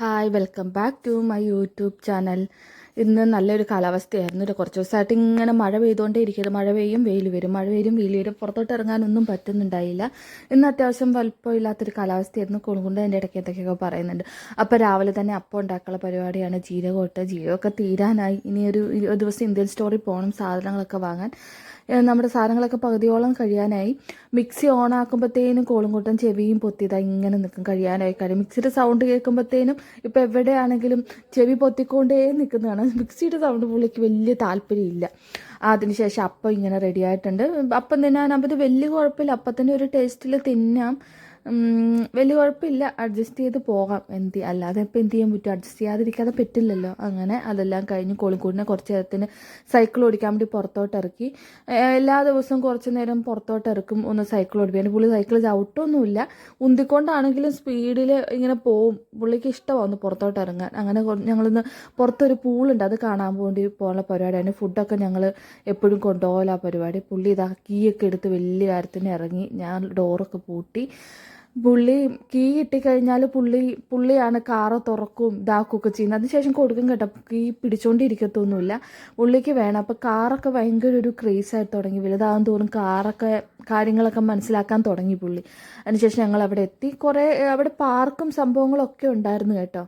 Hi welcome back to my YouTube channel. ഇന്ന് നല്ലൊരു കാലാവസ്ഥയായിരുന്നു. കുറച്ച് ദിവസമായിട്ട് ഇങ്ങനെ മഴ പെയ്തുകൊണ്ടേ ഇരിക്കുന്നത്. മഴ പെയ്യും വെയിൽ വരും, മഴ പെയ്യും വെയിൽ വരും. പുറത്തോട്ട് ഇറങ്ങാനൊന്നും പറ്റുന്നുണ്ടായില്ല. ഇന്ന് അത്യാവശ്യം വലിപ്പമില്ലാത്തൊരു കാലാവസ്ഥയായിരുന്നു. കുളുകൊണ്ട് അതിൻ്റെ ഇടയ്ക്ക് എന്തൊക്കെയൊക്കെ പറയുന്നുണ്ട്. അപ്പോൾ രാവിലെ തന്നെ അപ്പം ഉണ്ടാക്കാനുള്ള പരിപാടിയാണ്. ജീരകമൊക്കെ തീരാനായി. ഇനി ഒരു ദിവസം ഇന്ത്യൻ സ്റ്റോറിൽ പോകണം സാധനങ്ങളൊക്കെ വാങ്ങാൻ. നമ്മുടെ സാധനങ്ങളൊക്കെ പകുതിയോളം കഴിയാനായി. മിക്സി ഓൺ ആക്കുമ്പോഴത്തേനും കോളുംകൂട്ടം ചെവിയും പൊത്തിയതായി ഇങ്ങനെ നിൽക്കും. കഴിയാനായി മിക്സിയുടെ സൗണ്ട് കേൾക്കുമ്പോഴത്തേനും ഇപ്പോൾ എവിടെയാണെങ്കിലും ചെവി പൊത്തിക്കൊണ്ടേ നിൽക്കുന്നതാണ്. മിക്സിയുടെ സൗണ്ട് പുള്ളിക്ക് വലിയ താല്പര്യമില്ല. അതിനുശേഷം അപ്പം ഇങ്ങനെ റെഡി ആയിട്ടുണ്ട്. അപ്പം തിന്നാനാകുമ്പോൾ ഇത് വലിയ കുഴപ്പമില്ല. അപ്പം തന്നെ ഒരു ടേസ്റ്റിൽ തിന്നാം. വലിയ കുഴപ്പമില്ല, അഡ്ജസ്റ്റ് ചെയ്ത് പോകാം. അല്ലാതെ ഇപ്പം എന്ത് ചെയ്യാൻ പറ്റും? അഡ്ജസ്റ്റ് ചെയ്യാതിരിക്കാതെ പറ്റില്ലല്ലോ. അങ്ങനെ അതെല്ലാം കഴിഞ്ഞ് കോളിക്കൂടിനെ കുറച്ച് നേരത്തിന് സൈക്കിൾ ഓടിക്കാൻ വേണ്ടി പുറത്തോട്ട് ഇറക്കി. എല്ലാ ദിവസവും കുറച്ച് നേരം പുറത്തോട്ട് ഇറക്കും, ഒന്ന് സൈക്കിൾ ഓടിക്കാൻ. പുള്ളി സൈക്കിൾ ചവിട്ടൊന്നുമില്ല, ഉന്തിക്കൊണ്ടാണെങ്കിലും സ്പീഡിൽ ഇങ്ങനെ പോവും. പുള്ളിക്ക് ഇഷ്ടമാണ് ഒന്ന് പുറത്തോട്ട് ഇറങ്ങാൻ. അങ്ങനെ ഞങ്ങളിന്ന് പുറത്തൊരു പൂളുണ്ട്, അത് കാണാൻ വേണ്ടി പോകുന്ന പരിപാടിയാണ്. ഫുഡൊക്കെ ഞങ്ങൾ എപ്പോഴും കൊണ്ടുപോകല പരിപാടി. പുള്ളി ഇതാ കീയൊക്കെ എടുത്ത് വലിയ കാര്യത്തിന് ഇറങ്ങി. ഞാൻ ഡോറൊക്കെ പൂട്ടി. പുള്ളി കീ കിട്ടിക്കഴിഞ്ഞാൽ പുള്ളിയാണ് കാറ് തുറക്കും ഇതാക്കുകയൊക്കെ ചെയ്യുന്നത്. അതിനുശേഷം കൊടുക്കും കേട്ടോ. കീ പിടിച്ചോണ്ടിരിക്കത്തൊന്നുമില്ല, പുള്ളിക്ക് വേണം. അപ്പോൾ കാറൊക്കെ ഭയങ്കര ഒരു ക്രേസായി തുടങ്ങി. വലുതാകാൻ തോറും കാര്യങ്ങളൊക്കെ മനസ്സിലാക്കാൻ തുടങ്ങി പുള്ളി. അതിനുശേഷം ഞങ്ങൾ അവിടെ എത്തി. അവിടെ പാർക്കും സംഭവങ്ങളൊക്കെ ഉണ്ടായിരുന്നു കേട്ടോ.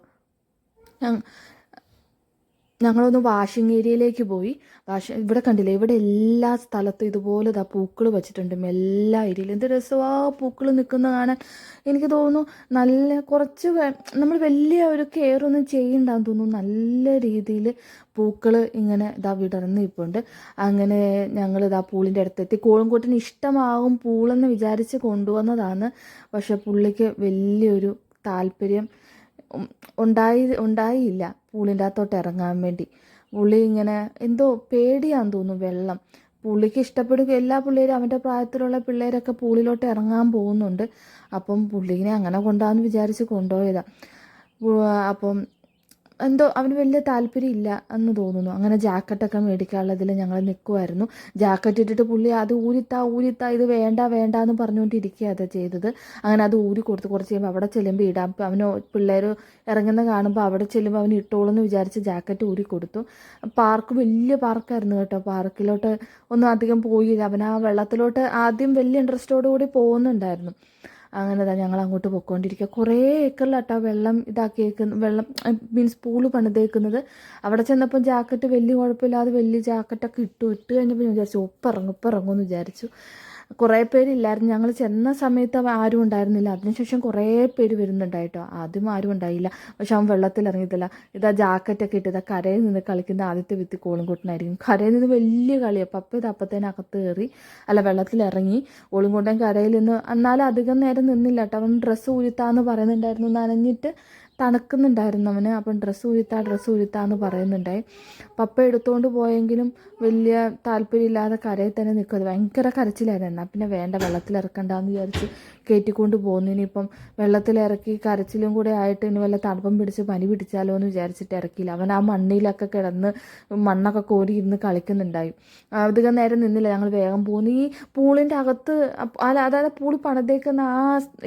ഞങ്ങളൊന്ന് വാഷിംഗ് ഏരിയയിലേക്ക് പോയി. ഇവിടെ കണ്ടില്ലേ, ഇവിടെ എല്ലാ സ്ഥലത്തും ഇതുപോലെ പൂക്കൾ വെച്ചിട്ടുണ്ട്. എല്ലാ ഏരിയയിലും എന്ത് രസമാണ് പൂക്കൾ നിൽക്കുന്ന കാണാൻ. എനിക്ക് തോന്നുന്നു നമ്മൾ വലിയ ഒരു കെയർ ഒന്നും ചെയ്യണ്ടെന്ന് തോന്നുന്നു. നല്ല രീതിയിൽ പൂക്കൾ ഇങ്ങനെ വിടർന്നിപ്പുണ്ട്. അങ്ങനെ ഞങ്ങൾ പൂളിൻ്റെ അടുത്തെത്തി. കോഴിക്കോട്ടിന് ഇഷ്ടമാകും പൂളെന്ന് വിചാരിച്ച് കൊണ്ടുവന്നതാണ്. പക്ഷെ പുള്ളിക്ക് വലിയൊരു താല്പര്യം ഉണ്ടായില്ല പൂളിൻ്റെ അകത്തോട്ട് ഇറങ്ങാൻ വേണ്ടി. പുള്ളി ഇങ്ങനെ എന്തോ പേടിയാന്ന് തോന്നുന്നു വെള്ളം. പുള്ളിക്ക് ഇഷ്ടപ്പെടുക. എല്ലാ പിള്ളേരും അവൻ്റെ പ്രായത്തിലുള്ള പിള്ളേരൊക്കെ പൂളിലോട്ട് ഇറങ്ങാൻ പോകുന്നുണ്ട്. അപ്പം പുള്ളിനെ അങ്ങനെ കൊണ്ടുപോകാമെന്ന് വിചാരിച്ച് കൊണ്ടുപോയതാണ്. അപ്പം എന്തോ അവന് വലിയ താല്പര്യമില്ല എന്ന് തോന്നുന്നു. അങ്ങനെ ജാക്കറ്റൊക്കെ മേടിക്കാനുള്ളതിൽ ഞങ്ങൾ നിൽക്കുമായിരുന്നു. ജാക്കറ്റ് ഇട്ടിട്ട് പുള്ളി അത് ഊരിത്താ ഇത് വേണ്ട എന്ന് പറഞ്ഞുകൊണ്ടിരിക്കുക അത് ചെയ്തത്. അങ്ങനെ അത് ഊരി കൊടുത്ത് കുറച്ച് കഴിയുമ്പോൾ അവിടെ ചെല്ലുമ്പോൾ ഇടാം. അപ്പോൾ അവന് പിള്ളേർ ഇറങ്ങുന്ന കാണുമ്പോൾ അവിടെ ചെല്ലുമ്പോൾ അവന് ഇട്ടോളെന്ന് വിചാരിച്ച് ജാക്കറ്റ് ഊരി കൊടുത്തു. പാർക്ക് വലിയ പാർക്കായിരുന്നു കേട്ടോ. പാർക്കിലോട്ട് ഒന്നും അധികം പോയില്ല. അവൻ ആ വെള്ളത്തിലോട്ട് ആദ്യം വലിയ ഇൻട്രസ്റ്റോടു കൂടി പോകുന്നുണ്ടായിരുന്നു. അങ്ങനെ ഞങ്ങൾ അങ്ങോട്ട് പൊയ്ക്കൊണ്ടിരിക്കുക. കുറേ ഏക്കറിലാട്ടോ വെള്ളം വെള്ളം മീൻസ് പൂള് പണിതേക്കുന്നത്. അവിടെ ചെന്നപ്പോൾ ജാക്കറ്റ് വലിയ കുഴപ്പമില്ലാതെ വലിയ ജാക്കറ്റൊക്കെ ഇട്ട് കഴിഞ്ഞപ്പോൾ ഞാൻ വിചാരിച്ചു ഇപ്പം ഇറങ്ങുമെന്ന് വിചാരിച്ചു. കുറേ പേരില്ലായിരുന്നു. ഞങ്ങൾ ചെന്ന സമയത്ത് ആരും ഉണ്ടായിരുന്നില്ല. അതിനുശേഷം കുറേ പേര് വരുന്നുണ്ടായിട്ടോ. ആദ്യം ആരും ഉണ്ടായില്ല. പക്ഷെ അവൻ വെള്ളത്തിൽ ഇറങ്ങിയിട്ടില്ല. ജാക്കറ്റൊക്കെ ഇട്ട് കരയിൽ നിന്ന് കളിക്കുന്ന ആദ്യത്തെ വിത്ത് കോളുംകൂട്ടനായിരിക്കും. കരയിൽ നിന്ന് വലിയ കളിയാണ്. അപ്പം അകത്ത് കയറി വെള്ളത്തിൽ ഇറങ്ങി. കോളുംകൂട്ടൻ കരയിൽ നിന്ന് എന്നാലും അധികം നേരം നിന്നില്ല കേട്ടോ. അവൻ ഡ്രസ്സ് ഊരിത്താന്ന് പറയുന്നുണ്ടായിരുന്നു. നനഞ്ഞിട്ട് തണുക്കുന്നുണ്ടായിരുന്നു അവന്. അപ്പം ഡ്രസ്സ് ഊരിത്താന്ന് പറയുന്നുണ്ടായി. പപ്പ എടുത്തുകൊണ്ട് പോയെങ്കിലും വലിയ താല്പര്യമില്ലാതെ കരയിൽ തന്നെ നിൽക്കും. അത് ഭയങ്കര കരച്ചിലായിരുന്നു. എന്നാൽ പിന്നെ വേണ്ട, വെള്ളത്തിലിറക്കണ്ടെന്ന് വിചാരിച്ച് കയറ്റിക്കൊണ്ട് പോകുന്നു. ഇനിയിപ്പം വെള്ളത്തിലിറക്കി കരച്ചിലും കൂടെ ആയിട്ട് ഇനി വല്ല തണുപ്പം പിടിച്ച് പനി പിടിച്ചാലോ എന്ന് വിചാരിച്ചിട്ട് ഇറക്കിയില്ല. അവൻ ആ മണ്ണിലൊക്കെ കിടന്ന് മണ്ണൊക്കെ കോരി ഇരുന്ന് കളിക്കുന്നുണ്ടായി. അധികം നേരം നിന്നില്ല. ഞങ്ങൾ വേഗം പോകുന്നു. ഈ പൂളിൻ്റെ അകത്ത് അതായത് പൂൾ പണിതേക്കുന്ന ആ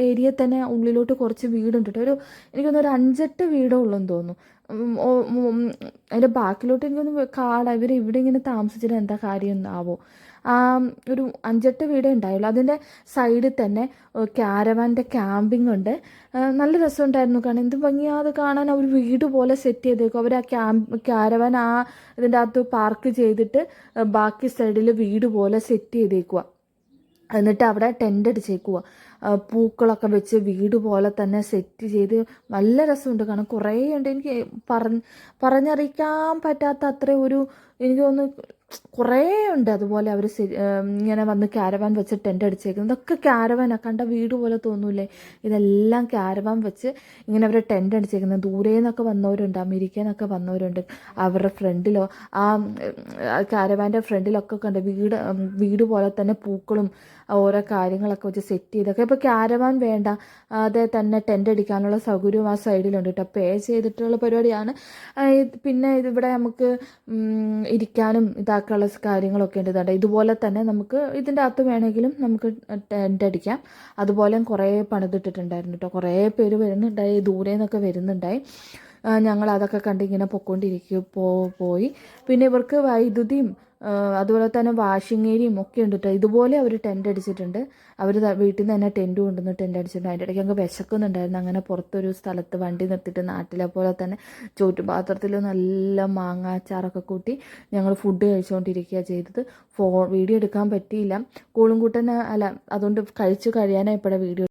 ഏരിയയിൽ തന്നെ ഉള്ളിലോട്ട് കുറച്ച് വീടുണ്ട് കേട്ടോ. എനിക്കൊന്ന് ഒരു 5-8 വീടേ ഉള്ളെന്ന് തോന്നുന്നു. അതിൻ്റെ ബാക്കിലോട്ട് എനിക്കൊന്ന് ഇവർ ഇവിടെ ഇങ്ങനെ താമസിച്ചിട്ട് എന്താ കാര്യം എന്നാവോ. ഒരു 5-8 വീടേ ഉണ്ടായുള്ളൂ. അതിൻ്റെ സൈഡിൽ തന്നെ ക്യാരവാൻ്റെ ക്യാമ്പിംഗ് ഉണ്ട്. നല്ല രസമുണ്ടായിരുന്നു കാണാൻ. എന്ത് ഭംഗിയാണ് അത് കാണാൻ. അവർ വീട് പോലെ സെറ്റ് ചെയ്തേക്കും. അവർ ആ ക്യാരവാൻ ഇതിൻ്റെ അകത്ത് പാർക്ക് ചെയ്തിട്ട് ബാക്കി സൈഡിൽ വീട് പോലെ സെറ്റ് ചെയ്തേക്കുക. എന്നിട്ട് അവിടെ ടെൻ്റ് അടിച്ചേക്കുക. പൂക്കളൊക്കെ വെച്ച് വീട് പോലെ തന്നെ സെറ്റ് ചെയ്ത് നല്ല രസമുണ്ട് കാണാൻ. കുറേ ഉണ്ട്. എനിക്ക് പറഞ്ഞറിയിക്കാൻ പറ്റാത്ത അത്ര എനിക്ക് തോന്നുന്നു കുറേ ഉണ്ട്. അതുപോലെ അവർ ഇങ്ങനെ വന്ന് ക്യാരവാൻ വെച്ച് ടെൻ്റ് അടിച്ചേക്കുന്നത്. ഇതൊക്കെ ക്യാരവാനാണ്. കണ്ട വീട് പോലെ തോന്നൂലേ? ഇതെല്ലാം ക്യാരവാൻ വെച്ച് ഇങ്ങനെ അവർ ടെൻ്റ് അടിച്ചേക്കുന്നത്. ദൂരെ നിന്നൊക്കെ വന്നവരുണ്ട്, അമേരിക്കയിൽ നിന്നൊക്കെ വന്നവരുണ്ട്. അവരുടെ ഫ്രണ്ടിലോ ആ ക്യാരവാൻ്റെ ഫ്രണ്ടിലൊക്കെ കണ്ട് വീട് പോലെ തന്നെ പൂക്കളും ഓരോ കാര്യങ്ങളൊക്കെ വെച്ച് സെറ്റ് ചെയ്തൊക്കെ. ഇപ്പോൾ ക്യാരവാൻ വേണ്ട, അതേ തന്നെ ടെൻ്റ് അടിക്കാനുള്ള സൗകര്യവും ആ സൈഡിലുണ്ട് കേട്ടോ. പേ ചെയ്തിട്ടുള്ള പരിപാടിയാണ്. പിന്നെ ഇവിടെ നമുക്ക് ഇരിക്കാനും ഇതാക്കാനുള്ള കാര്യങ്ങളൊക്കെ ഉണ്ട്. ഇതാണ്ട് ഇതുപോലെ തന്നെ നമുക്ക് ഇതിൻ്റെ അകത്ത് വേണമെങ്കിലും നമുക്ക് ടെൻ്റ് അടിക്കാം. അതുപോലെ കുറേ പണിതിട്ടിട്ടുണ്ടായിരുന്നു കേട്ടോ. കുറേ പേര് വരുന്നുണ്ടായി, ദൂരെ നിന്നൊക്കെ വരുന്നുണ്ടായി. ഞങ്ങൾ അതൊക്കെ കണ്ട് ഇങ്ങനെ പോയി. പിന്നെ ഇവർക്ക് വൈദ്യുതിയും അതുപോലെ തന്നെ വാഷിംഗ് ഏരിയയും ഒക്കെ ഉണ്ട് കേട്ടോ. ഇതുപോലെ അവർ ടെൻ്റ് അടിച്ചിട്ടുണ്ട്. അവർ വീട്ടിൽ നിന്ന് തന്നെ ടെൻ്റ് കൊണ്ടുവന്ന് ടെൻ്റ് അടിച്ചിട്ടുണ്ട്. അതിൻ്റെ ഇടയ്ക്ക് ഞങ്ങൾക്ക് വിശക്കുന്നുണ്ടായിരുന്നു. അങ്ങനെ പുറത്തൊരു സ്ഥലത്ത് വണ്ടി നിർത്തിയിട്ട് നാട്ടിലെ പോലെ തന്നെ ചോറ്റുപാത്രത്തിൽ നല്ല മാങ്ങ അച്ചാറൊക്കെ കൂട്ടി ഞങ്ങൾ ഫുഡ് കഴിച്ചുകൊണ്ടിരിക്കുക ചെയ്തത്. വീഡിയോ എടുക്കാൻ പറ്റിയില്ല. കൂളും കൂട്ടന് അല്ല, അതുകൊണ്ട് കഴിച്ചു കഴിയാനായപ്പോഴാണ് വീഡിയോ